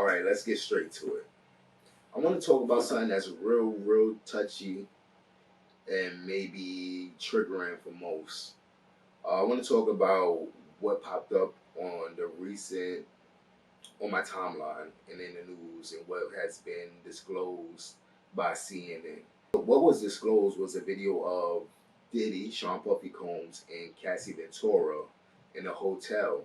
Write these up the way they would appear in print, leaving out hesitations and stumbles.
All right, let's get straight to it. I want to talk about something that's real touchy and maybe triggering for most. I want to talk about what popped up on my timeline and in the news and what has been disclosed by CNN. What was disclosed was a video of Diddy, Sean Puffy Combs, and Cassie Ventura in a hotel.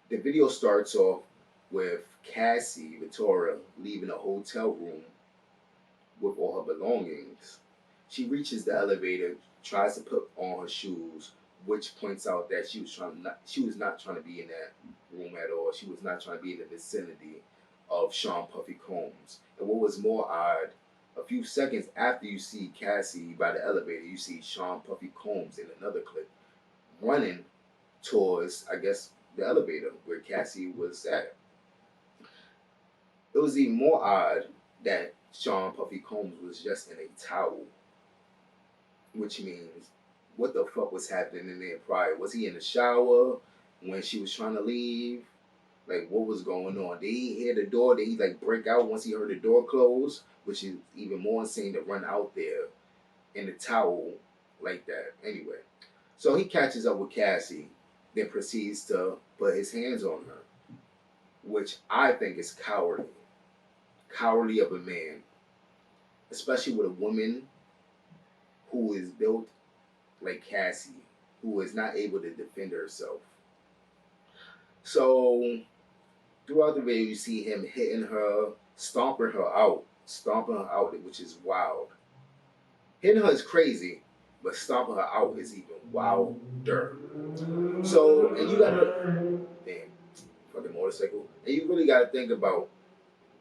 The video starts off with Cassie Ventura leaving a hotel room with all her belongings. She reaches the elevator, tries to put on her shoes, which points out that she was not trying to be in that room at all. She was not trying to be in the vicinity of Sean Puffy Combs. And what was more odd, a few seconds after you see Cassie by the elevator, you see Sean Puffy Combs in another clip running towards, I guess, the elevator where Cassie was at. It was even more odd that Sean Puffy Combs was just in a towel, which means what the fuck was happening in there prior? Was he in the shower when she was trying to leave? Like, what was going on? Did he hear the door? Did he like break out once he heard the door close? Which is even more insane to run out there in the towel like that. Anyway, so he catches up with Cassie, then proceeds to put his hands on her, which I think is cowardly. Cowardly of a man, especially with a woman who is built like Cassie, who is not able to defend herself. So throughout the video, you see him hitting her, stomping her out, which is wild. Hitting her is crazy, but stomping her out is even wilder. So, and you gotta, damn, fucking motorcycle, and you really gotta think about,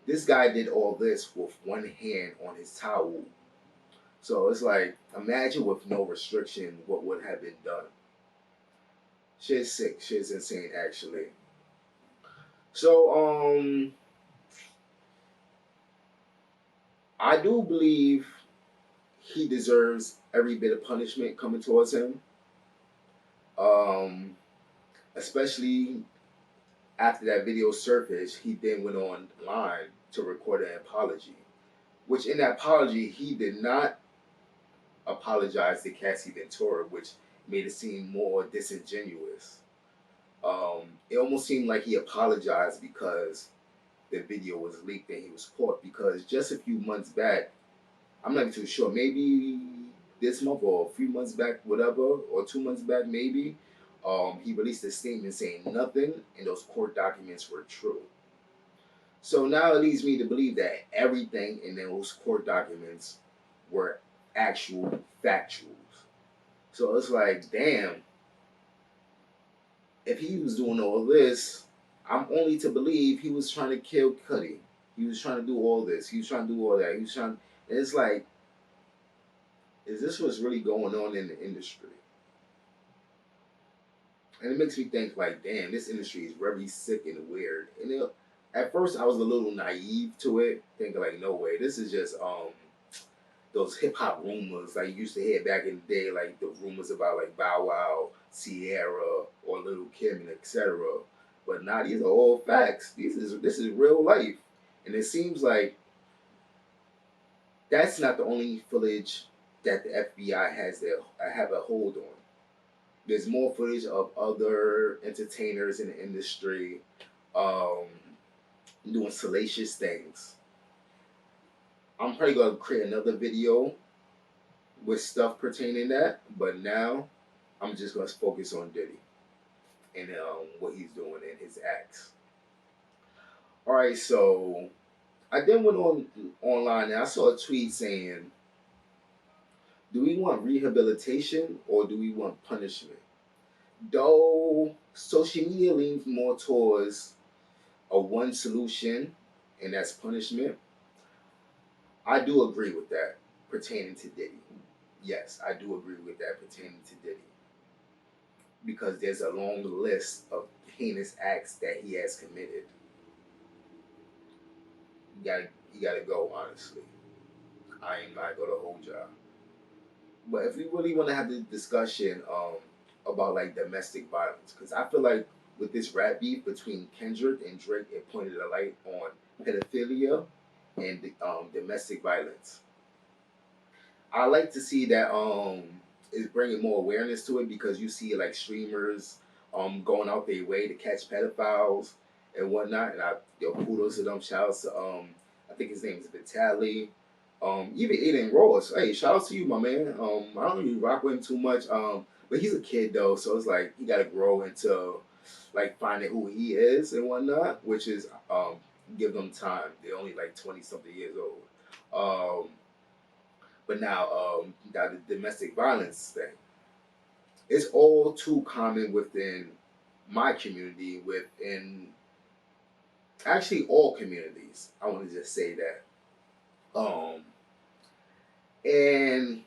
this guy did all this with one hand on his towel. So it's like, imagine with no restriction what would have been done. Shit's sick. Shit's insane, actually. So, I do believe he deserves every bit of punishment coming towards him. Especially after that video surfaced, he then went online to record an apology. Which in that apology, he did not apologize to Cassie Ventura, which made it seem more disingenuous. It almost seemed like he apologized because the video was leaked and he was caught. Because just a few months back, I'm not even too sure, maybe this month or a few months back, whatever, or 2 months back maybe, he released a statement saying nothing in those court documents were true. So now it leads me to believe that everything in those court documents were actual factuals. So it's like, damn, if he was doing all this, I'm only to believe he was trying to kill Cuddy. He was trying to do all this. He was trying to do all that. He was trying, and it's like, is this what's really going on in the industry? And it makes me think like, damn, this industry is very sick and weird. And at first I was a little naive to it, thinking like, no way, this is just those hip hop rumors like you used to hear back in the day, like the rumors about like Bow Wow, Sierra, or Little Kim, and etc. But now these are all facts. This is real life, and it seems like that's not the only footage that the FBI have a hold on. There's more footage of other entertainers in the industry doing salacious things. I'm probably going to create another video with stuff pertaining to that, but now I'm just going to focus on Diddy and what he's doing and his acts. All right, so I then went online and I saw a tweet saying, do we want rehabilitation or do we want punishment? Though social media leans more towards a one solution, and that's punishment, I do agree with that pertaining to Diddy. Yes, I do agree with that pertaining to Diddy. Because there's a long list of heinous acts that he has committed. You gotta go, honestly. I ain't not gonna hold y'all. But if we really want to have this discussion about like domestic violence, because I feel like with this rap beef between Kendrick and Drake, it pointed a light on pedophilia and domestic violence. I like to see that is bringing more awareness to it, because you see like streamers going out their way to catch pedophiles and whatnot. And I kudos to them. Shout out to I think his name is Vitali. Even Aiden Ross. Hey, shout out to you, my man. I don't really rock with him too much. But he's a kid though, so it's like he gotta grow into like finding who he is and whatnot, which is give them time. They're only like 20 something years old. But now that the domestic violence thing, it's all too common within my community, within actually all communities. I want to just say that. And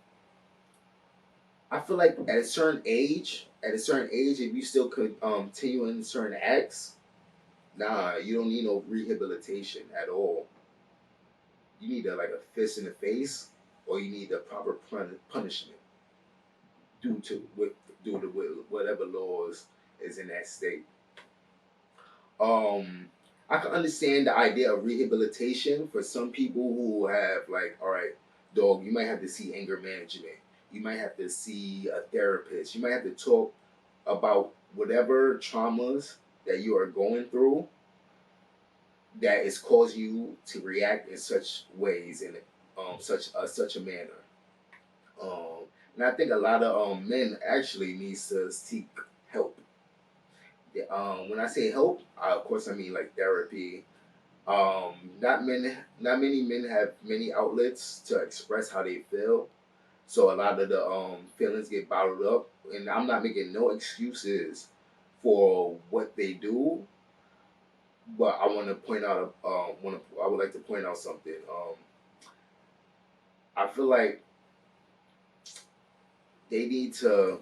I feel like at a certain age, if you still could continue in certain acts, nah, you don't need no rehabilitation at all. You need like a fist in the face, or you need the proper punishment due to whatever laws is in that state. Um, I can understand the idea of rehabilitation for some people who have like, all right, dog, you might have to see anger management. You might have to see a therapist. You might have to talk about whatever traumas that you are going through that is causing you to react in such ways in such a manner. Um, and I think a lot of men actually needs to seek help. When I say help, of course I mean like therapy. Not many men have many outlets to express how they feel, so a lot of the feelings get bottled up. And I'm not making no excuses for what they do, but I want to point out. I would like to point out something. I feel like they need to.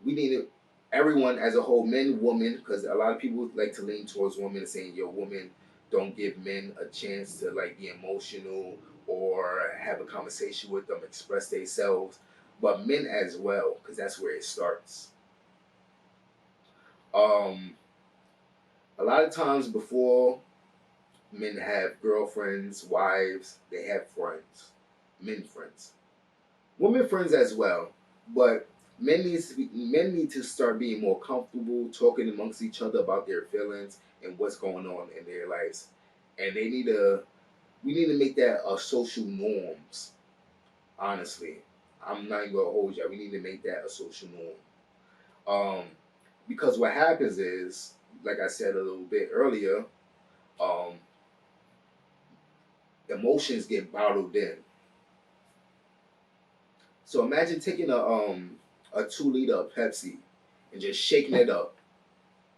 We need to, everyone as a whole, men, women, because a lot of people like to lean towards women and saying, "Yo, women don't give men a chance to like be emotional or have a conversation with them, express themselves," but men as well, because that's where it starts. Um, a lot of times before men have girlfriends, wives, they have friends, men friends, women friends as well, but men need to start being more comfortable talking amongst each other about their feelings and what's going on in their lives, and we need to make that a social norms. Honestly, I'm not even gonna hold you. We need to make that a social norm. Because what happens is, like I said a little bit earlier, um, emotions get bottled in. So imagine taking a 2 liter of Pepsi and just shaking it up.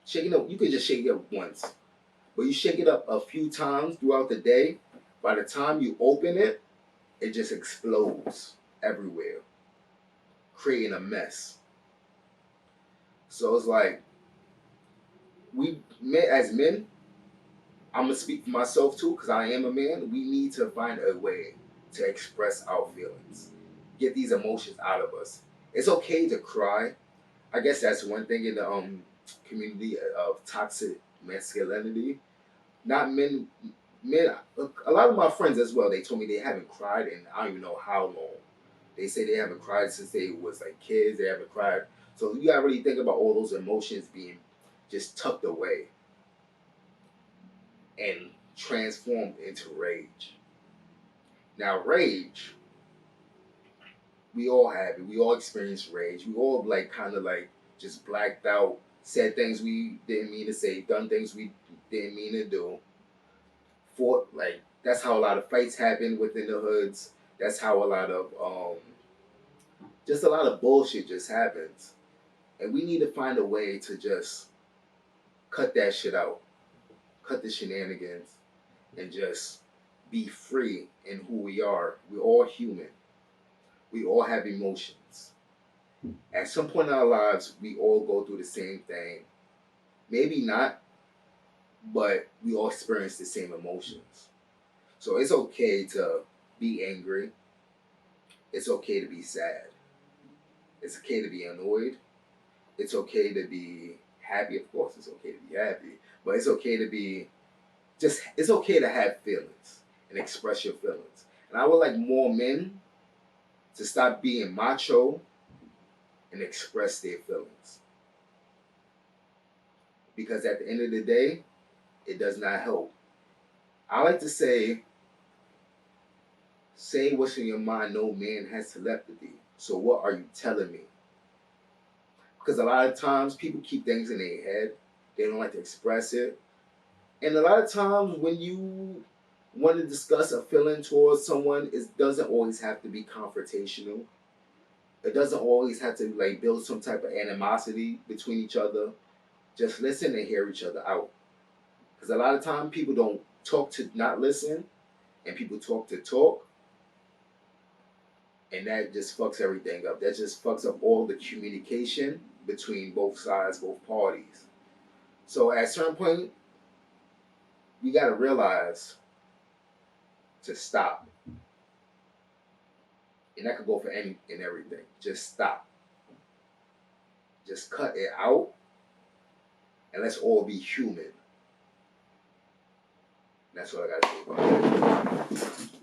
Shaking up, you could just shake it up once, but you shake it up a few times throughout the day. By the time you open it, it just explodes everywhere, creating a mess. So it's like we men as men, I'm gonna speak for myself too, because I am a man. We need to find a way to express our feelings, get these emotions out of us. It's okay to cry. I guess that's one thing in the community of toxic masculinity. Not men, men. A lot of my friends as well. They told me they haven't cried in I don't even know how long. They say they haven't cried since they was like kids. They haven't cried. So you gotta really think about all those emotions being just tucked away and transformed into rage. Now, rage, we all have it. We all experience rage. We all like kind of like just blacked out, said things we didn't mean to say, done things we didn't mean to do. Fought like that's how a lot of fights happen within the hoods. That's how a lot of just a lot of bullshit just happens. And we need to find a way to just cut that shit out, cut the shenanigans, and just be free in who we are. We're all human. We all have emotions. At some point in our lives, we all go through the same thing. Maybe not, but we all experience the same emotions. So it's okay to be angry. It's okay to be sad. It's okay to be annoyed. It's okay to be happy. Of course, it's okay to be happy, but it's okay to be it's okay to have feelings and express your feelings. And I would like more men to stop being macho and express their feelings. Because at the end of the day, it does not help. I like to say what's in your mind, no man has telepathy. So what are you telling me? Because a lot of times people keep things in their head. They don't like to express it. And a lot of times when you want to discuss a feeling towards someone, it doesn't always have to be confrontational. It doesn't always have to like build some type of animosity between each other. Just listen and hear each other out. Because a lot of times people don't talk to not listen, and people talk to talk, and that just fucks everything up. That just fucks up all the communication between both sides, both parties. So at a certain point, we gotta realize to stop. And that could go for any and everything. Just stop. Just cut it out, and let's all be human. That's what I gotta say about that.